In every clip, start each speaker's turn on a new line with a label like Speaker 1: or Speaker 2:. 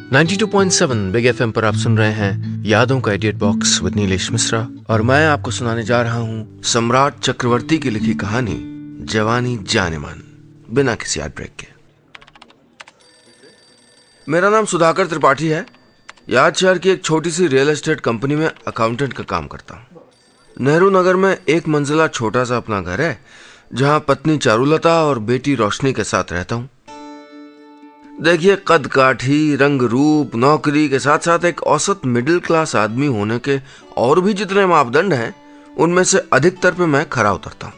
Speaker 1: 92.7 big FM पर आप सुन रहे हैं यादों का idiot box with Nilesh Mishra, और मैं आपको सुनाने जा रहा हूँ सम्राट चक्रवर्ती की लिखी कहानी जवानी जानेमान, बिना किसी एड ब्रेक के। मेरा नाम सुधाकर त्रिपाठी है। याद शहर की एक छोटी सी रियल एस्टेट कंपनी में अकाउंटेंट का काम करता हूँ। नेहरू नगर में एक मंजिला छोटा सा अपना घर है, जहाँ पत्नी चारुलता और बेटी रोशनी के साथ रहता हूँ। देखिए, कद काठी, रंग रूप, नौकरी के साथ साथ एक औसत मिडिल क्लास आदमी होने के और भी जितने मापदंड हैं, उनमें से अधिकतर पे मैं खरा उतरता हूं।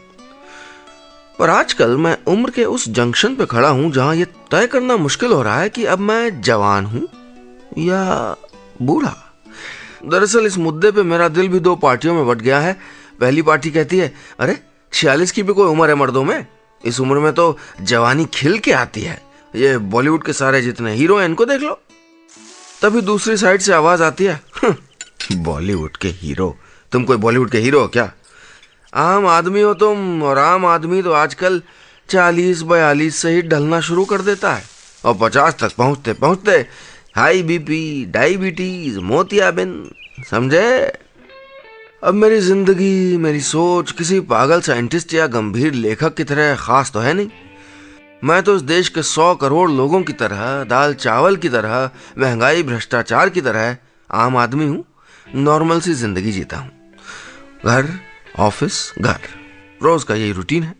Speaker 1: पर आजकल मैं उम्र के उस जंक्शन पे खड़ा हूं जहां यह तय करना मुश्किल हो रहा है कि अब मैं जवान हूं या बूढ़ा। दरअसल इस मुद्दे पे मेरा दिल भी दो पार्टियों में बट गया है। पहली पार्टी कहती है, अरे 46 की भी कोई उम्र है मर्दों में, इस उम्र में तो जवानी खिल के आती है, ये बॉलीवुड के सारे जितने हीरो हैं इनको देख लो। तभी दूसरी साइड से आवाज आती है, बॉलीवुड के हीरो? तुम कोई बॉलीवुड के हीरो हो क्या? आम आदमी हो तुम, और आम आदमी तो आजकल 40-42 से ही ढलना शुरू कर देता है, और 50 तक पहुंचते पहुंचते हाई बीपी, डायबिटीज, मोतियाबिंद, समझे? अब मेरी जिंदगी, मेरी सोच किसी पागल साइंटिस्ट या गंभीर लेखक की तरह खास तो है नहीं। मैं तो इस देश के 100 करोड़ लोगों की तरह, दाल चावल की तरह, महंगाई भ्रष्टाचार की तरह आम आदमी हूं। नॉर्मल सी जिंदगी जीता हूं। घर, ऑफिस, घर, रोज का यही रूटीन है।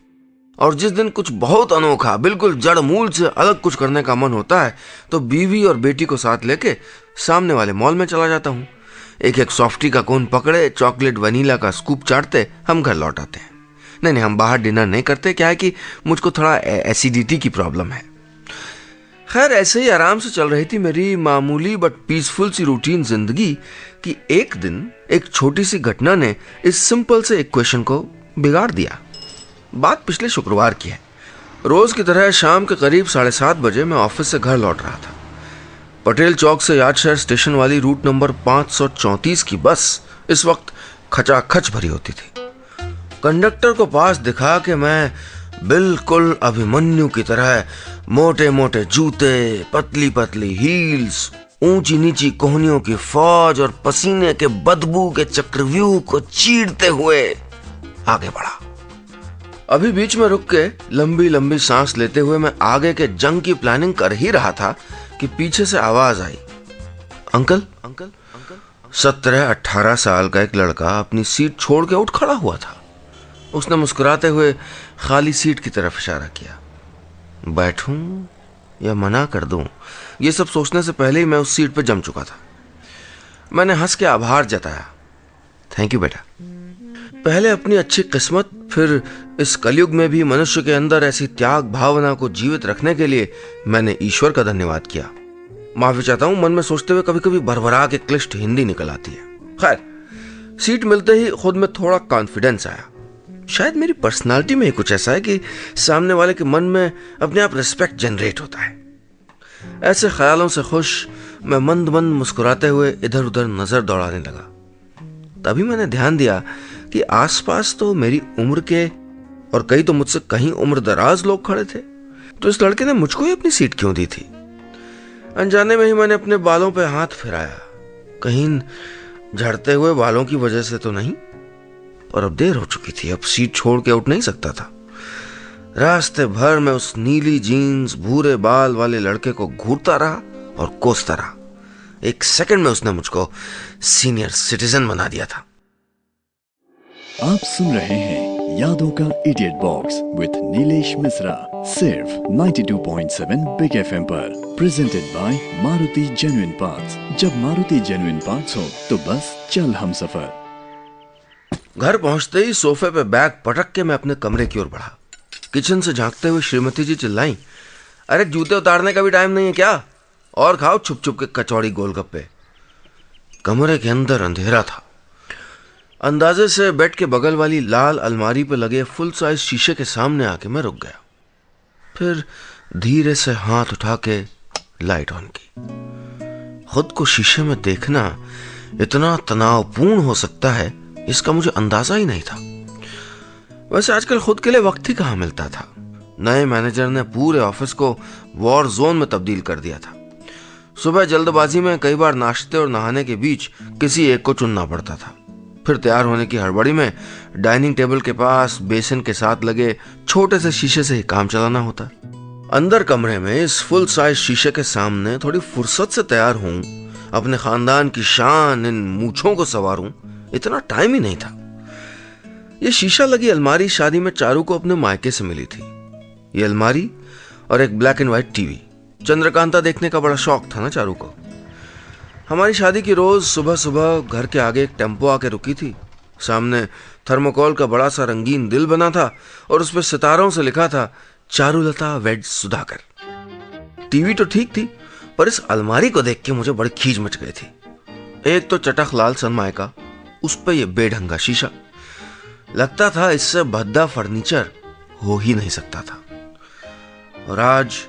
Speaker 1: और जिस दिन कुछ बहुत अनोखा, बिल्कुल जड़ मूल से अलग कुछ करने का मन होता है, तो बीवी और बेटी को साथ लेके सामने वाले मॉल में चला जाता हूं। एक एक सॉफ्टी का कोन पकड़े, चॉकलेट वनीला का स्कूप चाटते हम घर लौट आते हैं। नहीं, हम बाहर डिनर नहीं करते। क्या है कि मुझको थोड़ा एसिडिटी की प्रॉब्लम है। खैर, ऐसे ही आराम से चल रही थी मेरी मामूली बट पीसफुल सी रूटीन जिंदगी कि एक दिन एक छोटी सी घटना ने इस सिंपल से इक्वेशन को बिगाड़ दिया। बात पिछले शुक्रवार की है। रोज की तरह शाम के करीब 7:30 बजे मैं ऑफिस से घर लौट रहा था। पटेल चौक से याद शहर स्टेशन वाली रूट नंबर 534 की बस इस वक्त खचाखच भरी होती थी। कंडक्टर को पास दिखा के मैं बिल्कुल अभिमन्यु की तरह मोटे मोटे जूते, पतली पतली हील्स, ऊंची नीची कोहनियों की फौज और पसीने के बदबू के चक्रव्यूह को चीरते हुए आगे बढ़ा। अभी बीच में रुक के लंबी लंबी सांस लेते हुए मैं आगे के जंग की प्लानिंग कर ही रहा था कि पीछे से आवाज आई, अंकल अंकल अंकल। 17-18 साल का एक लड़का अपनी सीट छोड़ के उठ खड़ा हुआ था। उसने मुस्कुराते हुए खाली सीट की तरफ इशारा किया। बैठूं या मना कर दूं, ये सब सोचने से पहले ही मैं उस सीट पर जम चुका था। मैंने हंस के आभार जताया, थैंक यू बेटा। पहले अपनी अच्छी किस्मत, फिर इस कलयुग में भी मनुष्य के अंदर ऐसी त्याग भावना को जीवित रखने के लिए मैंने ईश्वर का धन्यवाद किया। माफी चाहता हूं, मन में सोचते हुए कभी कभी भरभरा के क्लिष्ट हिंदी निकल आती है। खैर, सीट मिलते ही खुद में थोड़ा कॉन्फिडेंस आया। शायद मेरी पर्सनालिटी में ही कुछ ऐसा है कि सामने वाले के मन में अपने आप रिस्पेक्ट जनरेट होता है। ऐसे ख्यालों से खुश मैं मंद मंद मुस्कुराते हुए इधर उधर नजर दौड़ाने लगा। तभी मैंने ध्यान दिया कि आसपास तो मेरी उम्र के और कई तो मुझसे कहीं उम्र दराज लोग खड़े थे। तो इस लड़के ने मुझको ही अपनी सीट क्यों दी थी? अनजाने में ही मैंने अपने बालों पे हाथ फिराया। कहीं झड़ते हुए बालों की वजह से तो नहीं, और अब देर हो चुकी थी। अब सीट छोड़ के उठ नहीं सकता था। रास्ते भर में उस नीली जीन्स, भूरे बाल वाले लड़के को घूरता रहा और कोसता रहा। एक सेकंड में उसने मुझको सीनियर सिटीजन बना दिया था।
Speaker 2: आप सुन रहे हैं यादों का idiot box with Nilesh Mishra, सिर्फ 92.7 बिग एफएम पर। Presented by Maruti genuine parts. जब मारुति जेन्युइन पार्ट्स हो तो बस चल हम सफर।
Speaker 1: घर पहुंचते ही सोफे पे बैग पटक के मैं अपने कमरे की ओर बढ़ा। किचन से झांकते हुए श्रीमती जी चिल्लाई, अरे जूते उतारने का भी टाइम नहीं है क्या? और खाओ छुप छुप के कचौड़ी गोलगप्पे। कमरे के अंदर अंधेरा था। अंदाजे से बेड के बगल वाली लाल अलमारी पे लगे फुल साइज शीशे के सामने आके मैं रुक गया। फिर धीरे से हाथ उठा के लाइट ऑन की। खुद को शीशे में देखना इतना तनावपूर्ण हो सकता है, इसका मुझे अंदाजा ही नहीं था। वैसे आजकल खुद के लिए वक्त ही कहां मिलता था। नए मैनेजर ने पूरे ऑफिस को वॉर जोन में तब्दील कर दिया था। सुबह जल्दबाजी में कई बार नाश्ते और नहाने के बीच किसी एक को चुनना पड़ता था। फिर तैयार होने की हड़बड़ी में डाइनिंग टेबल के पास बेसिन के साथ लगे छोटे से शीशे से ही काम चलाना होता। अंदर कमरे में इस फुल साइज शीशे के सामने थोड़ी फुर्सत से तैयार हूं, अपने खानदान की शान इन मूछों को संवारूं, इतना टाइम ही नहीं था। ये शीशा लगी अलमारी शादी में चारू को अपने मायके से मिली थी। ये अलमारी और एक black and white TV. Chandrakanta देखने का बड़ा शौक था ना चारू को। हमारी शादी की रोज सुबह सुबह घर के आगे एक टेम्पो आके रुकी थी। सामने थर्मोकोल का बड़ा सा रंगीन दिल बना था और उस पर सितारों से लिखा था चारुलता वेड सुधाकर। टीवी तो ठीक थी, पर इस अलमारी को देख के मुझे बड़ी खींच मच गई थी। एक तो चटक लाल सनमाइका, उस पर यह बेढंगा शीशा। लगता था इससे भद्दा फर्नीचर हो ही नहीं सकता था। और आज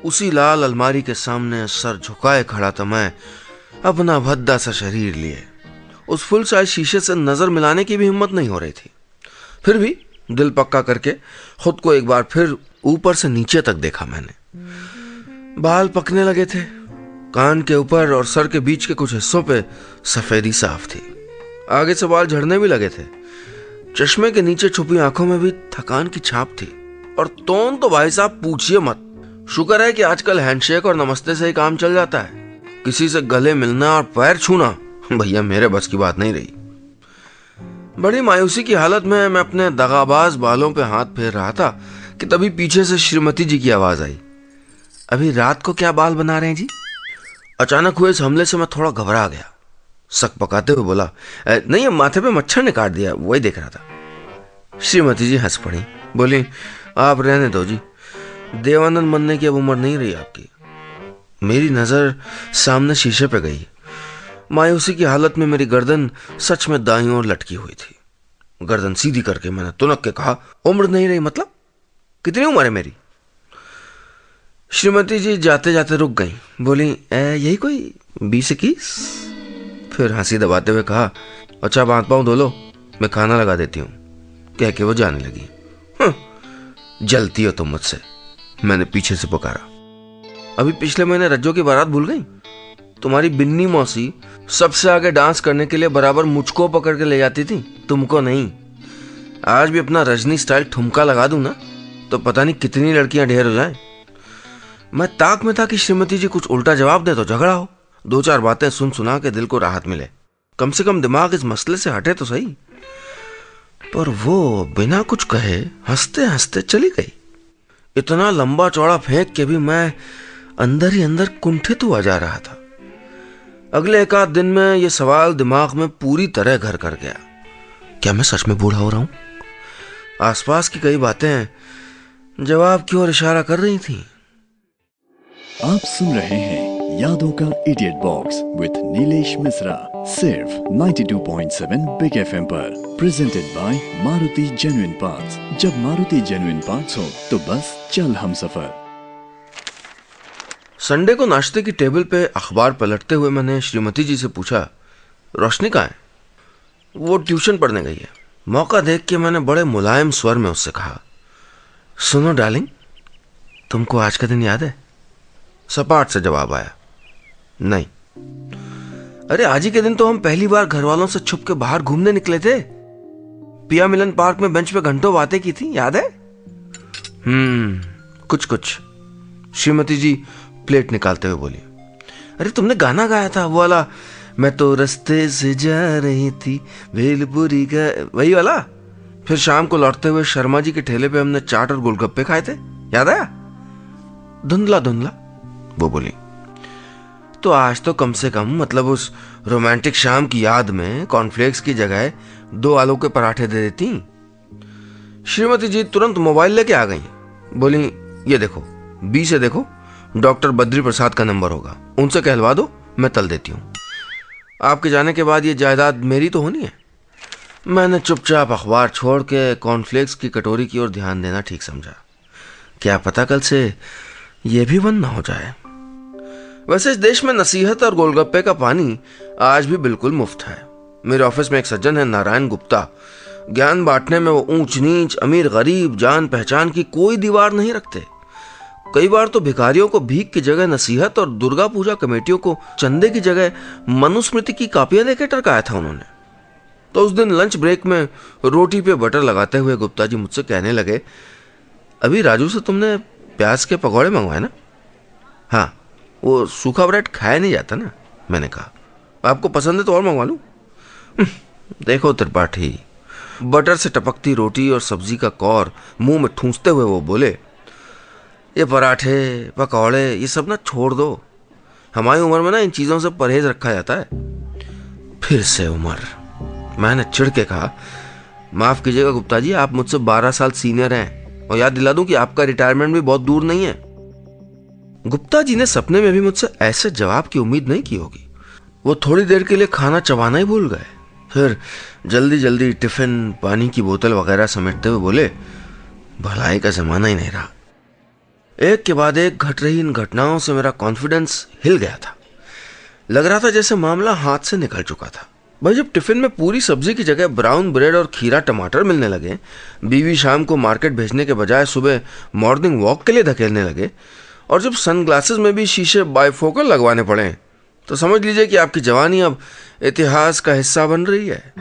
Speaker 1: उसी लाल अलमारी के सामने सर झुकाए खड़ा था मैं, अपना भद्दा सा शरीर लिए। उस फुल साइज शीशे से नजर मिलाने की भी हिम्मत नहीं हो रही थी। फिर भी दिल पक्का करके खुद को एक बार फिर ऊपर से नीचे तक देखा मैंने। बाल पकने लगे थे, कान के ऊपर और सर के बीच के कुछ हिस्सों पे सफेदी साफ थी। आगे से बाल झड़ने भी लगे थे। चश्मे के नीचे छुपी आंखों में भी थकान की छाप थी। और टोन तो भाई साहब पूछिए मत। शुक्र है कि आजकल हैंडशेक और नमस्ते से ही काम चल जाता है। किसी से गले मिलना और पैर छूना भैया मेरे बस की बात नहीं रही। बड़ी मायूसी की हालत में मैं अपने दगाबाज बालों पे हाथ फेर रहा था कि तभी पीछे से श्रीमती जी की आवाज आई, अभी रात को क्या बाल बना रहे हैं जी? अचानक हुए इस हमले से मैं थोड़ा घबरा गया। सक पकाते हुए बोला, नहीं, माथे पे मच्छर ने काट दिया, वही देख रहा था। श्रीमती जी हंस पड़ी, बोली, आप रहने दो जी, देवानंद बनने की अब उम्र नहीं रही आपकी। मेरी नजर सामने शीशे पे गई। मायूसी की हालत में मेरी गर्दन सच में दाईं ओर लटकी हुई थी। गर्दन सीधी करके मैंने तुनक के कहा, उम्र नहीं रही मतलब? कितनी उम्र है मेरी? श्रीमती जी जाते जाते रुक गई, बोली, यही कोई 20-21। फिर हंसी दबाते हुए कहा, अच्छा हाथ पांव धो लो, मैं खाना लगा देती हूँ, कह के वो जाने लगी। जलती हो तुम मुझसे, मैंने पीछे से पुकारा। अभी पिछले महीने रज्जो की बारात भूल गई? तुम्हारी बिन्नी मौसी सबसे आगे डांस करने के लिए बराबर मुझको पकड़ के ले जाती थी, तुमको नहीं। आज भी अपना रजनी स्टाइल ठुमका लगा दूं ना तो पता नहीं कितनी लड़कियां ढेर हो जाएं। मैं ताक में था कि श्रीमती जी कुछ उल्टा जवाब दे तो झगड़ा हो, 2-4 बातें सुन सुना के दिल को राहत मिले, कम से कम दिमाग इस मसले से हटे तो सही। पर वो बिना कुछ कहे हंसते हंसते चली गई। इतना लंबा चौड़ा फेंक के भी मैं अंदर ही अंदर कुंठित हुआ जा रहा था। अगले 1 आध दिन में यह सवाल दिमाग में पूरी तरह घर कर गया, क्या मैं सच में बूढ़ा हो रहा हूं? आसपास की कई बातें जवाब की ओर इशारा कर रही थी।
Speaker 2: आप सुन रहे हैं यादों का idiot box with Nilesh Mishra, सिर्फ 92.7 बिग एफएम पर, presented by Maruti genuine parts. जब मारुति जेन्युइन पार्ट्स हो तो बस चल हम सफर।
Speaker 1: संडे को नाश्ते की टेबल पे अखबार पलटते हुए मैंने श्रीमती जी से पूछा, रोशनी कहाँ है? वो ट्यूशन पढ़ने गई है। मौका देख के मैंने बड़े मुलायम स्वर में उससे कहा, सुनो डार्लिंग, तुमको आज का दिन याद है? सपाट से जवाब आया, नहीं। अरे आज ही के दिन तो हम पहली बार घर वालों से छुप के बाहर घूमने निकले थे। पिया मिलन पार्क में बेंच पे घंटों बातें की थी, याद है? कुछ कुछ। श्रीमती जी प्लेट निकालते हुए बोली, अरे तुमने गाना गाया था वो वाला, मैं तो रास्ते से जा रही थी भेलपुरी का, वही वाला। फिर शाम को लौटते हुए शर्मा जी के ठेले पे हमने चाट और गोलगप्पे खाए थे, याद आया? धुंधला धुंधला वो बोली। तो आज तो कम से कम मतलब उस रोमांटिक शाम की याद में कॉर्नफ्लेक्स की जगह 2 आलू के पराठे दे देती। श्रीमती जी तुरंत मोबाइल लेके आ गई, बोली, ये देखो, बी से देखो, डॉक्टर बद्री प्रसाद का नंबर होगा, उनसे कहलवा दो, मैं तल देती हूँ। आपके जाने के बाद ये जायदाद मेरी तो होनी है। मैंने चुपचाप अखबार छोड़ के कॉर्नफ्लेक्स की कटोरी की ओर ध्यान देना ठीक समझा। क्या पता कल से ये भी बंद ना हो जाए। वैसे इस देश में नसीहत और गोलगप्पे का पानी आज भी बिल्कुल मुफ्त है। मेरे ऑफिस में एक सज्जन है, नारायण गुप्ता। ज्ञान बांटने में वो ऊंच नीच, अमीर गरीब, जान पहचान की कोई दीवार नहीं रखते। कई बार तो भिखारियों को भीख की जगह नसीहत और दुर्गा पूजा कमेटियों को चंदे की जगह मनुस्मृति की कापियां देकर टरकाया था उन्होंने। तो उस दिन लंच ब्रेक में रोटी पे बटर लगाते हुए गुप्ता जी मुझसे कहने लगे, अभी राजू से तुमने प्याज के पकौड़े मंगवाए ना? हाँ, वो सूखा ब्रेड खाया नहीं जाता ना। मैंने कहा, आपको पसंद है तो और मंगवा लूं? देखो त्रिपाठी, बटर से टपकती रोटी और सब्जी का कौर मुंह में ठूंसते हुए वो बोले, ये पराठे पकौड़े ये सब ना छोड़ दो। हमारी उम्र में ना इन चीजों से परहेज रखा जाता है। फिर से उम्र, मैंने चिढ़ के कहा, माफ कीजिएगा गुप्ता जी, आप मुझसे 12 साल सीनियर हैं और याद दिला दूं कि आपका रिटायरमेंट भी बहुत दूर नहीं है। गुप्ता जी ने सपने में भी मुझसे ऐसे जवाब की उम्मीद नहीं की होगी। वो थोड़ी देर के लिए खाना चबाना ही भूल गए, फिर जल्दी जल्दी टिफिन पानी की बोतल वगैरह समेटते हुए बोले, भलाई का जमाना ही नहीं रहा। एक के बाद एक घट रही इन घटनाओं से मेरा कॉन्फिडेंस हिल गया था। लग रहा था जैसे मामला हाथ से निकल चुका था। भाई जब टिफिन में पूरी सब्जी की जगह ब्राउन ब्रेड और खीरा टमाटर मिलने लगे, बीवी शाम को मार्केट भेजने के बजाय सुबह मॉर्निंग वॉक के लिए धकेलने लगे, और जब सनग्लासेस में भी शीशे बाइफोकल लगवाने पड़े, तो समझ लीजिए कि आपकी जवानी अब इतिहास का हिस्सा बन रही है।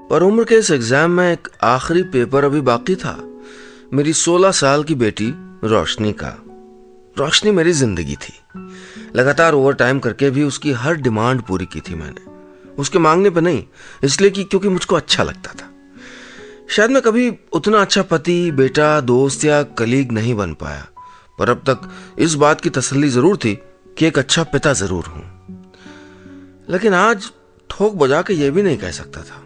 Speaker 1: पर उम्र के इस एग्जाम में एक आखिरी पेपर अभी बाकी था, मेरी 16 साल की बेटी रोशनी का। रोशनी मेरी जिंदगी थी। लगातार ओवर टाइम करके भी उसकी हर डिमांड पूरी की थी मैंने, उसके मांगने पर नहीं, इसलिए कि क्योंकि मुझको अच्छा लगता था। शायद मैं कभी उतना अच्छा पति, बेटा, दोस्त या कलीग नहीं बन पाया, पर अब तक इस बात की तसल्ली जरूर थी कि एक अच्छा पिता जरूर हूं। लेकिन आज ठोक बजा के यह भी नहीं कह सकता था।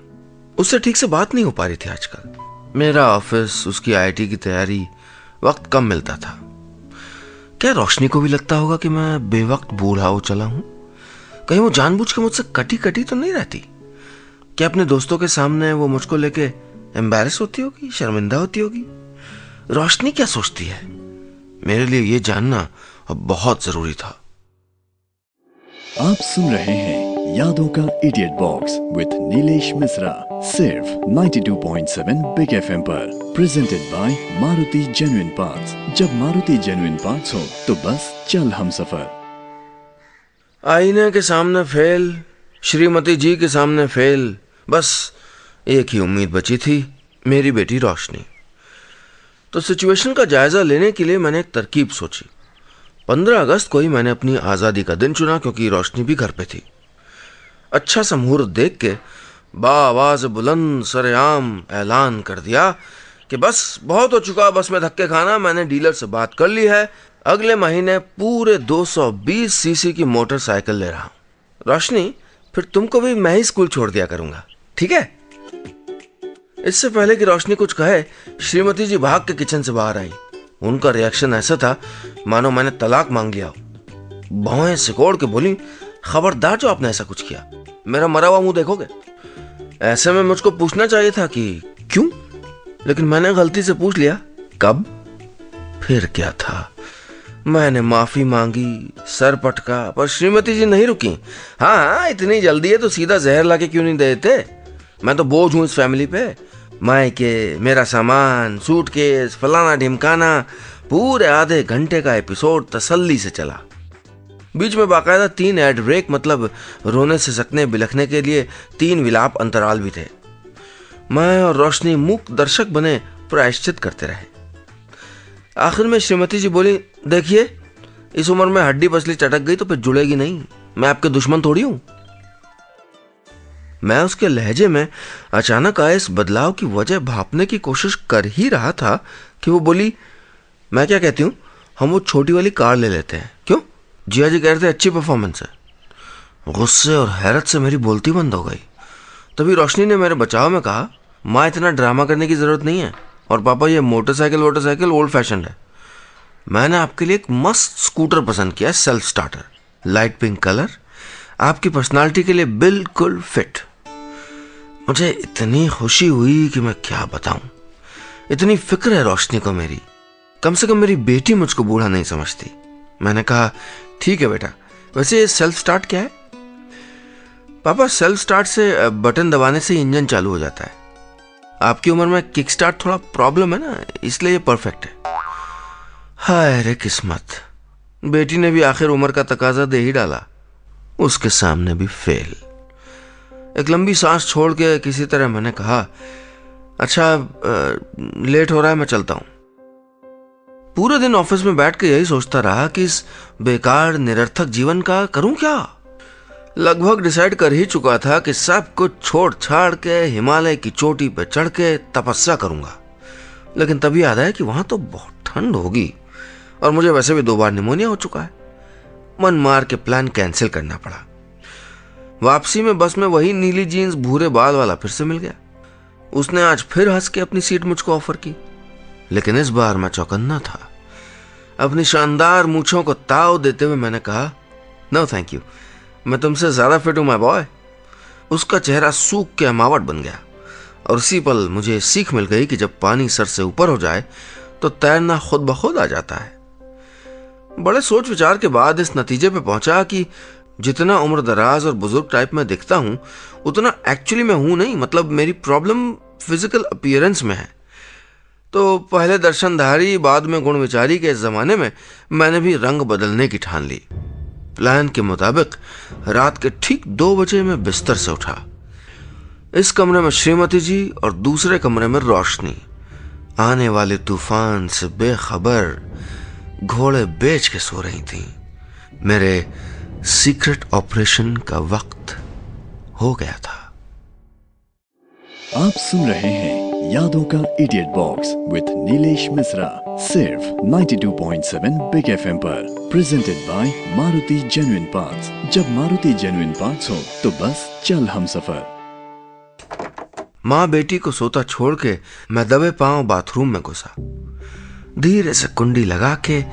Speaker 1: उससे ठीक से बात नहीं हो पा रही थी आजकल। मेरा ऑफिस, उसकी आईटी की तैयारी, वक्त कम मिलता था। क्या रोशनी को भी लगता होगा कि मैं बेवक्त बूढ़ा हो चला हूं? कहीं वो जानबूझ के मुझसे कटी कटी तो नहीं रहती? क्या अपने दोस्तों के सामने वो मुझको लेके एम्बैरेस होती होगी, शर्मिंदा होती होगी? रोशनी क्या सोचती है? मेरे लिए ये जानना अब बहुत जरूरी था।
Speaker 2: आप सुन रहे हैं यादों का idiot box with Nilesh Mishra, सिर्फ 92.7 बिग एफएम पर, presented by Maruti genuine parts. जब मारुति जेन्युइन पार्ट्स हो तो बस चल हम सफर।
Speaker 1: आईने के सामने फेल, श्रीमती जी के सामने फेल, बस एक ही उम्मीद बची थी, मेरी बेटी रोशनी। तो सिचुएशन का जायजा लेने के लिए मैंने एक तरकीब सोची। 15 अगस्त को ही मैंने अपनी आज़ादी का दिन चुना, क्योंकि रोशनी भी घर पे थी। अच्छा सा मुहूर्त देख के बाआवाज़ बुलंद सरेआम ऐलान कर दिया कि बस बहुत हो चुका, बस में धक्के खाना, मैंने डीलर से बात कर ली है, अगले महीने पूरे 220 सीसी की मोटरसाइकिल ले रहा हूं। रोशनी, फिर तुमको भी मैं ही स्कूल छोड़ दिया करूंगा, ठीक है? इससे पहले कि रोशनी कुछ कहे, श्रीमती जी भाग के किचन से बाहर आई। उनका रिएक्शन ऐसा था मानो मैंने तलाक मांग लिया हो। भौहें सिकोड़ के बोली, खबरदार जो आपने ऐसा कुछ किया, मेरा मरा हुआ मुंह देखोगे। ऐसे में मुझको पूछना चाहिए था कि क्यों, लेकिन मैंने गलती से पूछ लिया। कब? फिर क्या था, मैंने माफी मांगी, सर पटका, पर श्रीमती जी नहीं रुकी। हाँ, इतनी जल्दी है तो सीधा जहर लाके क्यों नहीं देते? मैं तो बोझ हूं इस फैमिली पे। मायके, मेरा सामान, सूटकेस, फलाना ढिमकाना, पूरे आधे घंटे का एपिसोड तसल्ली से चला। बीच में बाकायदा 3 एड ब्रेक, मतलब रोने से सकने बिलखने के लिए 3 विलाप अंतराल भी थे। मैं और रोशनी मूक दर्शक बने प्रायश्चित करते रहे। आखिर में श्रीमती जी बोली, देखिए इस उम्र में हड्डी पसली चटक गई तो फिर जुड़ेगी नहीं, मैं आपके दुश्मन थोड़ी हूं। मैं उसके लहजे में अचानक आए इस बदलाव की वजह भांपने की कोशिश कर ही रहा था कि वो बोली, मैं क्या कहती हूं, हम वो छोटी वाली कार ले लेते हैं, क्यों? जिया जी कह रहे थे अच्छी परफॉर्मेंस है। गुस्से और हैरत से मेरी बोलती बंद हो गई। तभी रोशनी ने मेरे बचाव में कहा, माँ इतना ड्रामा करने की जरूरत नहीं है, और पापा ये मोटरसाइकिल ओल्ड फैशन है। मैंने आपके लिए एक मस्त स्कूटर पसंद किया, self starter, light pink colour, आपकी पर्सनालिटी के लिए बिल्कुल फिट। मुझे इतनी खुशी हुई कि मैं क्या बताऊं। इतनी फिक्र है रोशनी को मेरी, कम से कम मेरी बेटी मुझको बूढ़ा नहीं समझती। मैंने कहा, ठीक है बेटा, वैसे ये सेल्फ स्टार्ट क्या है? पापा, सेल्फ स्टार्ट से बटन दबाने से इंजन चालू हो जाता है। आपकी उम्र में किक स्टार्ट थोड़ा प्रॉब्लम है ना, इसलिए ये परफेक्ट है। हाय रे किस्मत, बेटी ने भी आखिर उम्र का तकाजा दे ही डाला, उसके सामने भी फेल। एक लंबी सांस छोड़ के किसी तरह मैंने कहा, अच्छा लेट हो रहा है, मैं चलता हूं। पूरे दिन ऑफिस में बैठ के यही सोचता रहा कि इस बेकार निरर्थक जीवन का करूं क्या। लगभग डिसाइड कर ही चुका था कि सब कुछ छोड़ छाड़ के हिमालय की चोटी पर चढ़ के तपस्या करूंगा, लेकिन तभी याद आया कि वहां तो बहुत ठंड होगी और मुझे वैसे भी 2 बार निमोनिया हो चुका है। मन मार के प्लान कैंसिल करना पड़ा। वापसी में बस में वही नीली जीन्स भूरे बाल वाला फिर से मिल गया। उसने आज फिर हंस के अपनी सीट मुझको ऑफर की, लेकिन इस बार मैं चौकन्ना था। अपनी शानदार मूंछों को ताव देते हुए मैंने कहा, नो थैंक यू, मैं तुमसे ज्यादा फिट हूं माय बॉय। उसका चेहरा सूख के अमावट बन गया और उसी पल मुझे सीख मिल गई कि जब पानी सर से ऊपर हो जाए तो तैरना खुद ब खुद आ जाता है। बड़े सोच विचार के बाद इस नतीजे पे पहुंचा कि जितना उम्र दराज और बुजुर्ग टाइप में दिखता हूं उतना एक्चुअली मैं हूं नहीं। मतलब मेरी प्रॉब्लम फिजिकल अपीयरेंस में है। तो पहले दर्शनधारी बाद में गुण विचारी के इस जमाने में मैंने भी रंग बदलने की ठान ली। प्लान के मुताबिक रात के ठीक 2 बजे मैं बिस्तर से उठा। इस कमरे में श्रीमती जी और दूसरे कमरे में रोशनी आने वाले तूफान से बेखबर घोड़े बेच के सो रही थी। मेरे सीक्रेट ऑपरेशन का वक्त हो गया था।
Speaker 2: आप सुन रहे हैं यादों का idiot box with Nilesh Mishra, सिर्फ 92.7 बिग एफएम पर। Presented by Maruti genuine parts. जब मारुति जेन्युइन पार्ट्स हो तो बस चल हम सफर।
Speaker 1: माँ बेटी को सोता छोड़ के मैं दबे पांव बाथरूम में घुसा। धीरे से कुंडी लगा के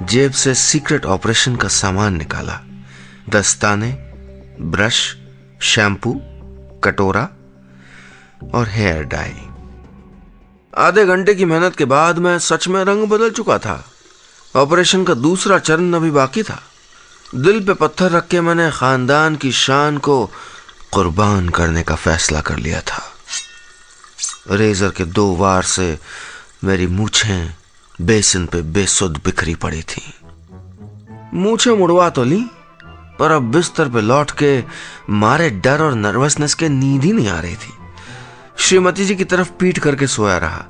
Speaker 1: जेब से सीक्रेट ऑपरेशन का सामान निकाला। दस्ताने, ब्रश, शैम्पू, कटोरा और हेयर डाई। आधे घंटे की मेहनत के बाद मैं सच में रंग बदल चुका था। ऑपरेशन का दूसरा चरण अभी बाकी था। दिल पे पत्थर रख के मैंने खानदान की शान को कुर्बान करने का फैसला कर लिया था। रेजर के 2 वार से मेरी मूछें बेसिन पे बेसुध बिखरी पड़ी थी। मूछें मुड़वा तो ली, पर अब बिस्तर पे लौट के मारे डर और नर्वसनेस के नींद ही नहीं आ रही थी। श्रीमती जी की तरफ पीठ करके सोया रहा।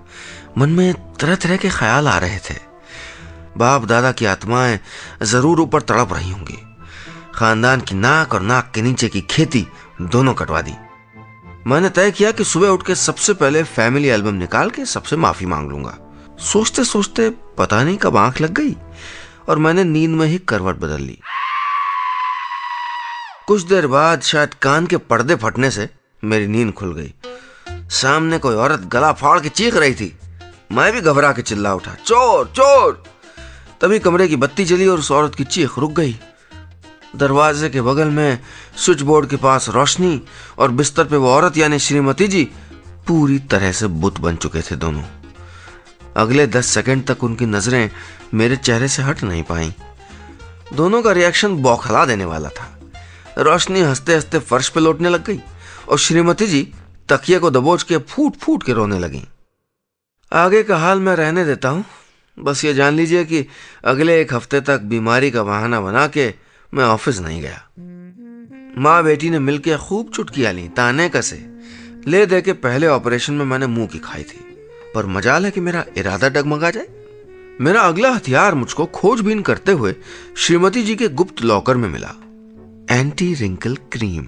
Speaker 1: मन में तरह तरह के ख्याल आ रहे थे। बाप दादा की आत्माएं जरूर ऊपर तड़प रही होंगी। खानदान की नाक और नाक के नीचे की खेती दोनों कटवा दी। मैंने तय किया कि सुबह उठ के सबसे पहले फैमिली एल्बम निकाल के सबसे माफी मांग लूंगा। सोचते सोचते पता नहीं कब आंख लग गई और मैंने नींद में ही करवट बदल ली। कुछ देर बाद शायद कान के पर्दे फटने से मेरी नींद खुल गई। सामने कोई औरत गला फाड़ के चीख रही थी। मैं भी घबरा के चिल्ला उठा, चोर चोर। तभी कमरे की बत्ती जली और उस औरत की चीख रुक गई। दरवाजे के बगल में स्विच बोर्ड के पास रोशनी और बिस्तर पे वो औरत यानी श्रीमती जी पूरी तरह से बुत बन चुके थे दोनों। अगले 10 सेकंड तक उनकी नजरें मेरे चेहरे से हट नहीं पाई। दोनों का रिएक्शन बौखला देने वाला था। रोशनी हंसते हंसते फर्श पे लौटने लग गई और श्रीमती जी तकिए को दबोच के फूट फूट के रोने लगी। आगे का हाल मैं रहने देता हूं। बस ये जान लीजिए कि अगले 1 हफ्ते तक बीमारी का बहाना बना के मैं ऑफिस नहीं गया। माँ बेटी ने मिलकर खूब चुटकियां ली, ताने कसे। ले दे के पहले ऑपरेशन में मैंने मुंह की खाई थी, पर मजाल है कि मेरा इरादा डगमगा जाए। मेरा अगला हथियार मुझको खोजबीन करते हुए श्रीमती जी के गुप्त लॉकर में मिला, एंटी रिंकल क्रीम।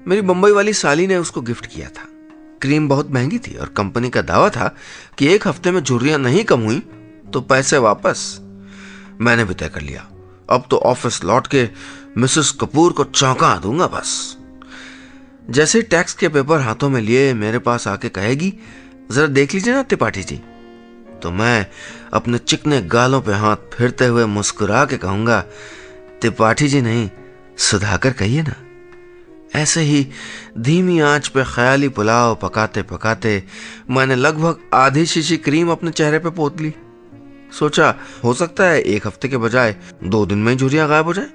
Speaker 1: मेरी बंबई वाली साली ने उसको गिफ्ट किया था। क्रीम बहुत महंगी थी और कंपनी का दावा था कि 1 हफ्ते में झुर्रियां नहीं कम हुई तो पैसे वापस। मैंने भी तय कर लिया, अब तो ऑफिस लौट के मिसेस कपूर को चौंका दूंगा बस। जैसे ही टैक्स के पेपर हाथों में लिए मेरे पास आके कहेगी, जरा देख लीजिए ना त्रिपाठी जी, तो मैं अपने चिकने गालों पे हाथ फेरते हुए मुस्कुरा के कहूंगा, त्रिपाठी जी नहीं, सुधाकर कहिए ना। ऐसे ही धीमी आंच पे ख्याली पुलाव पकाते पकाते मैंने लगभग आधी शीशी क्रीम अपने चेहरे पे पोत ली। सोचा हो सकता है 1 हफ्ते के बजाय 2 दिन में झुर्रियां गायब हो जाए।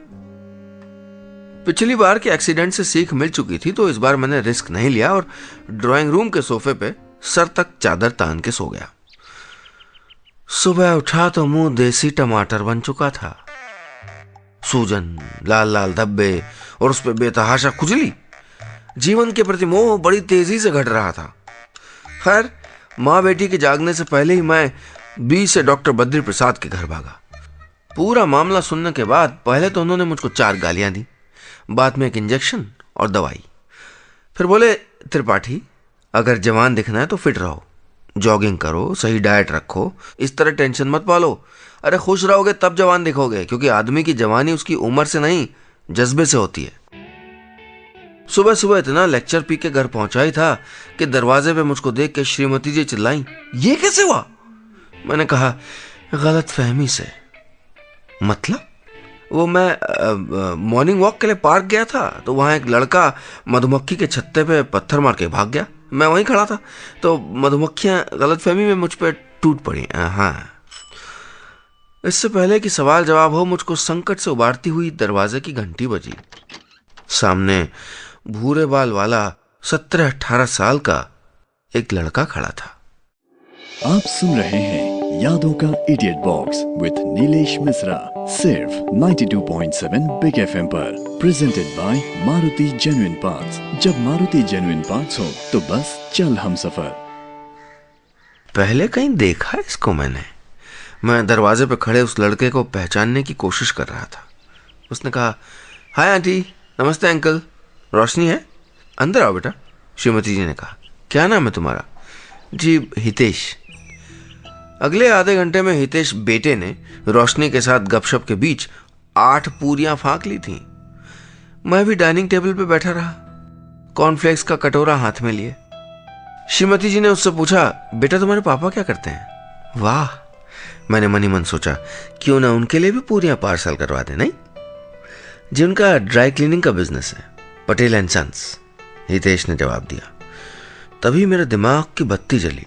Speaker 1: पिछली बार के एक्सीडेंट से सीख मिल चुकी थी, तो इस बार मैंने रिस्क नहीं लिया और ड्राइंग रूम के सोफे पे सर तक चादर तान के सो गया। सुबह उठा तो मुंह देसी टमाटर बन चुका था। सूजन, लाल लाल धब्बे और उस पर बेतहाशा खुजली। जीवन के प्रति मोह बड़ी तेजी से घट रहा था। खैर, माँ बेटी के जागने से पहले ही मैं बी से डॉक्टर बद्री प्रसाद के घर भागा। पूरा मामला सुनने के बाद पहले तो उन्होंने मुझको 4 गालियां दी, बाद में एक इंजेक्शन और दवाई। फिर बोले, त्रिपाठी, अगर जवान दिखना है तो फिट रहो, जॉगिंग करो, सही डाइट रखो, इस तरह टेंशन मत पालो। अरे खुश रहोगे तब जवान दिखोगे, क्योंकि आदमी की जवानी उसकी उम्र से नहीं, जज्बे से होती है। सुबह सुबह इतना लेक्चर पी के घर पहुंचा ही था कि दरवाजे पे मुझको देख के श्रीमती जी चिल्लाई, ये कैसे हुआ? मैंने कहा, गलत फहमी से। मतलब? वो मैं मॉर्निंग वॉक के लिए पार्क गया था, तो वहां एक लड़का मधुमक्खी के छत्ते पे पत्थर मार के भाग गया। मैं वहीं खड़ा था तो मधुमक्खियां गलतफहमी में मुझ पर टूट पड़ी। हाँ। इससे पहले कि सवाल जवाब हो, मुझको संकट से उबारती हुई दरवाजे की घंटी बजी। सामने भूरे बाल वाला 17-18 साल का एक लड़का खड़ा था।
Speaker 2: आप सुन रहे हैं यादों का idiot box with Nilesh Mishra, सिर्फ 92.7 बिग एफएम पर। Presented by Maruti genuine parts. जब मारुति जेन्युइन पार्ट्स हो तो बस चल हम सफर।
Speaker 1: पहले कहीं देखा इसको मैंने। मैं दरवाजे पर खड़े उस लड़के को पहचानने की कोशिश कर रहा था। उसने कहा, हाय आंटी। नमस्ते अंकल। रोशनी है? अंदर आओ बेटा, श्रीमती जी ने कहा। क्या नाम है तुम्हारा? जी, हितेश। अगले आधे घंटे में हितेश बेटे ने रोशनी के साथ गपशप के बीच 8 पूरियां फांक ली थीं। मैं भी डाइनिंग टेबल पे बैठा रहा, कॉर्नफ्लेक्स का कटोरा हाथ में लिए। श्रीमती जी ने उससे पूछा, बेटा तुम्हारे पापा क्या करते हैं? वाह, मैंने मनी मन सोचा, क्यों ना उनके लिए भी पूरियां पार्सल करवा दे। नहीं, जिनका ड्राई क्लीनिंग का बिजनेस है, पटेल एंड सन्स, हितेश ने जवाब दिया। तभी मेरे दिमाग की बत्ती जली।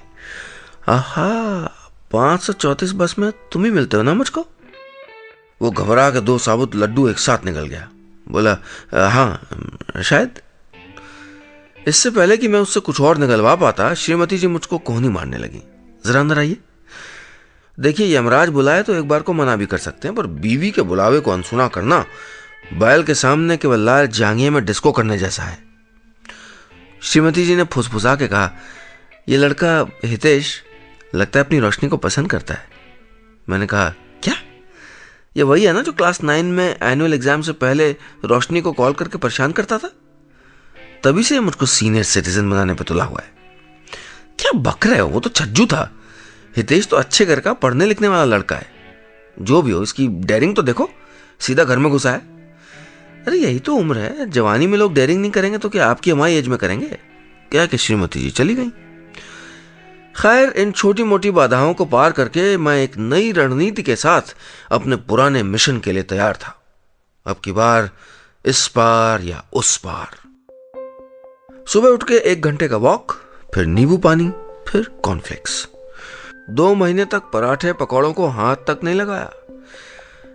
Speaker 1: आहा, 534 बस में तुम ही मिलते हो ना मुझको? वो घबरा के 2 साबुत लड्डू एक साथ निकल गया। बोला, हाँ शायद। इससे पहले कि मैं उससे कुछ और निकलवा पाता, श्रीमती जी मुझको कोहनी मारने लगी। जरा अंदर आइए। देखिए, यमराज बुलाए तो एक बार को मना भी कर सकते हैं, पर बीवी के बुलावे को अनसुना करना बैल के सामने केवल लाल जांघिए में डिस्को करने जैसा है। श्रीमती जी ने फुसफुसा के कहा, ये लड़का हितेश लगता है अपनी रोशनी को पसंद करता है। मैंने कहा, क्या? ये वही है ना जो क्लास 9 में एनुअल एग्जाम से पहले रोशनी को कॉल करके परेशान करता था? तभी से मुझको सीनियर सिटीजन बनाने पर तुला हुआ है। क्या बक रहे हो? वो तो छज्जू था। हितेश तो अच्छे घर का पढ़ने लिखने वाला लड़का है। जो भी हो, इसकी डेयरिंग तो देखो, सीधा घर में घुसा है। अरे यही तो उम्र है, जवानी में लोग डेयरिंग नहीं करेंगे तो क्या आपकी हमारी एज में करेंगे? क्या कि श्रीमती जी चली गई। खैर, इन छोटी मोटी बाधाओं को पार करके मैं एक नई रणनीति के साथ अपने पुराने मिशन के लिए तैयार था। अब की बार इस पार या उस पार। सुबह उठ के 1 घंटे का वॉक, फिर नींबू पानी, फिर कॉर्नफ्लेक्स। 2 महीने तक पराठे पकौड़ों को हाथ तक नहीं लगाया।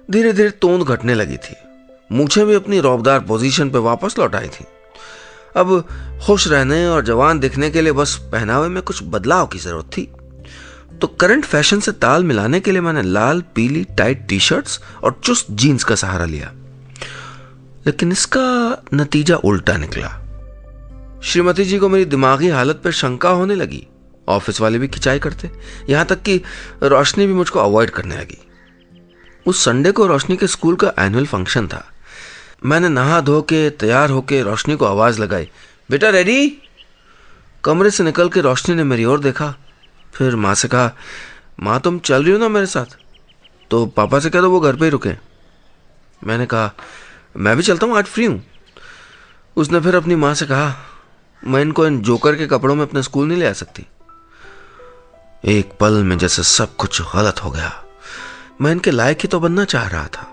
Speaker 1: धीरे धीरे तोंद घटने लगी थी। मूछें भी अपनी रौबदार पोजीशन पे वापस लौट आई थी। अब खुश रहने और जवान दिखने के लिए बस पहनावे में कुछ बदलाव की जरूरत थी। तो करंट फैशन से ताल मिलाने के लिए मैंने लाल पीली टाइट टी शर्ट्स और चुस्त जीन्स का सहारा लिया। लेकिन इसका नतीजा उल्टा निकला। श्रीमती जी को मेरी दिमागी हालत पर शंका होने लगी। ऑफिस वाले भी खिंचाई करते, यहां तक कि रोशनी भी मुझको अवॉइड करने लगी। उस संडे को रोशनी के स्कूल का एनुअल फंक्शन था। मैंने नहा धो के तैयार होके रोशनी को आवाज लगाई, बेटा रेडी? कमरे से निकल के रोशनी ने मेरी ओर देखा, फिर माँ से कहा, माँ तुम चल रही हो ना मेरे साथ? तो पापा से कह दो वो घर पे ही रुके। मैंने कहा, मैं भी चलता हूँ, आज फ्री हूँ। उसने फिर अपनी माँ से कहा, मैं इनको इन जोकर के कपड़ों में अपने स्कूल नहीं ले आ सकती। एक पल में जैसे सब कुछ गलत हो गया। मैं इनके लायक ही तो बनना चाह रहा था,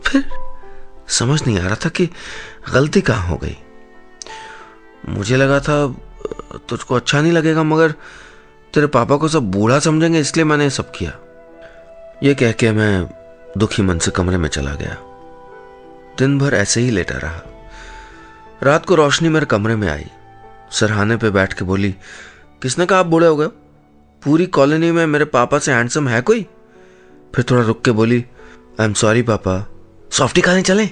Speaker 1: फिर समझ नहीं आ रहा था कि गलती कहाँ हो गई। मुझे लगा था तुझको अच्छा नहीं लगेगा, मगर तेरे पापा को सब बूढ़ा समझेंगे, इसलिए मैंने ये सब किया। ये कह के मैं दुखी मन से कमरे में चला गया। दिन भर ऐसे ही लेटा रहा। रात को रोशनी मेरे कमरे में आई, सरहाने पे बैठ के बोली, किसने कहा आप बूढ़े हो गए? पूरी कॉलोनी में मेरे पापा से हैंडसम है कोई? फिर थोड़ा रुक के बोली, आई एम सॉरी पापा, सॉफ्टी खाने चलें?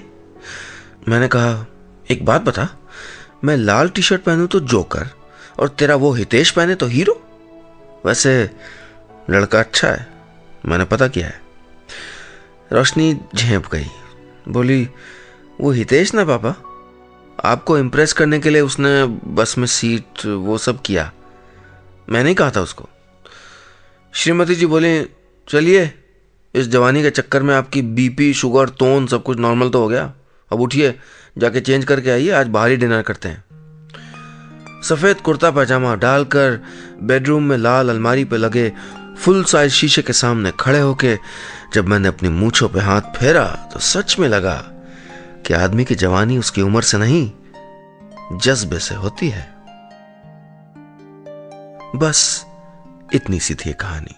Speaker 1: मैंने कहा, एक बात बता, मैं लाल टी शर्ट पहनूं तो जोकर और तेरा वो हितेश पहने तो हीरो? वैसे लड़का अच्छा है, मैंने पता किया है। रोशनी झेंप गई, बोली, वो हितेश ना पापा, आपको इम्प्रेस करने के लिए उसने बस में सीट वो सब किया, मैंने ही कहा था उसको। श्रीमती जी बोली, चलिए, इस जवानी के चक्कर में आपकी बीपी, शुगर, टोन सब कुछ नॉर्मल तो हो गया, अब उठिए, जाके चेंज करके आइए, आज बाहर ही डिनर करते हैं। सफ़ेद कुर्ता पैजामा डालकर बेडरूम में लाल अलमारी पे लगे फुल साइज शीशे के सामने खड़े होके जब मैंने अपनी मूंछों पे हाथ फेरा तो सच में लगा कि आदमी की जवानी उसकी उम्र से नहीं, जज्बे से होती है। बस इतनी सी थी कहानी।